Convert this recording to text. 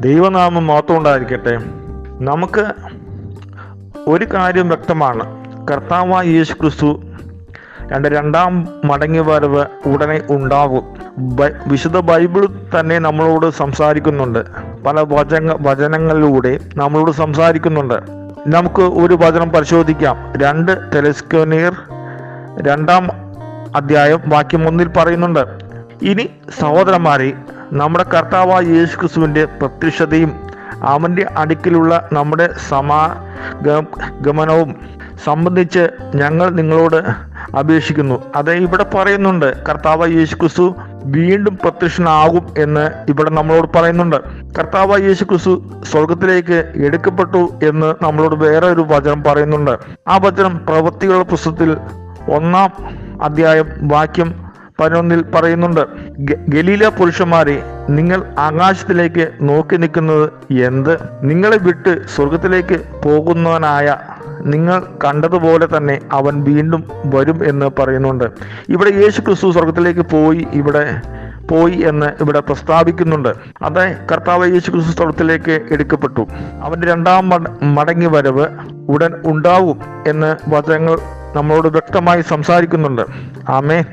ദൈവനാമം മഹത്വം ഉണ്ടായിരിക്കട്ടെ. നമുക്ക് ഒരു കാര്യം വ്യക്തമാണ്, കർത്താവായ യേശു ക്രിസ്തു രണ്ടാം മടങ്ങി വരവ് ഉടനെ ഉണ്ടാകും. വിശുദ്ധ ബൈബിൾ തന്നെ നമ്മളോട് സംസാരിക്കുന്നുണ്ട്, പല വചനങ്ങളിലൂടെ നമ്മളോട് സംസാരിക്കുന്നുണ്ട്. നമുക്ക് ഒരു വചനം പരിശോധിക്കാം. 2 തെസ്സലോനിക്കർ 2-ാം അധ്യായം വാക്യം 1 പറയുന്നുണ്ട്, ഇനി സഹോദരന്മാരെ, നമ്മുടെ കർത്താവായ യേശു ക്രിസ്തുവിൻ്റെ പ്രത്യക്ഷതയും അവൻ്റെ അടുക്കിലുള്ള നമ്മുടെ സമാഗമനവും സംബന്ധിച്ച് ഞങ്ങൾ നിങ്ങളോട് അപേക്ഷിക്കുന്നു. അത് ഇവിടെ പറയുന്നുണ്ട്, കർത്താവായ യേശു ക്രിസ്തു വീണ്ടും പ്രത്യക്ഷനാകും എന്ന് ഇവിടെ നമ്മളോട് പറയുന്നുണ്ട്. കർത്താവായ യേശു ക്രിസ്തു സ്വർഗത്തിലേക്ക് എടുക്കപ്പെട്ടു എന്ന് നമ്മളോട് വേറെ ഒരു വചനം പറയുന്നുണ്ട്. ആ വചനം പ്രവൃത്തികളുടെ പുസ്തകത്തിൽ 1-ാം അധ്യായം വാക്യം 11 പറയുന്നുണ്ട്, ഗലീല പുരുഷന്മാരെ, നിങ്ങൾ ആകാശത്തിലേക്ക് നോക്കി നിൽക്കുന്നത് എന്ത്? നിങ്ങളെ വിട്ട് സ്വർഗത്തിലേക്ക് പോകുന്നവനായ നിങ്ങൾ കണ്ടതുപോലെ തന്നെ അവൻ വീണ്ടും വരും എന്ന് പറയുന്നുണ്ട്. ഇവിടെ യേശു ക്രിസ്തു സ്വർഗത്തിലേക്ക് പോയി എന്ന് ഇവിടെ പ്രസ്താവിക്കുന്നുണ്ട്. അതെ, കർത്താവ് യേശു ക്രിസ്തു സ്വർഗത്തിലേക്ക് എടുക്കപ്പെട്ടു. അവൻ്റെ 2-ാം മടങ്ങി വരവ് ഉടൻ ഉണ്ടാവും എന്ന് വചനങ്ങൾ നമ്മളോട് വ്യക്തമായി സംസാരിക്കുന്നുണ്ട്. ആമേൻ.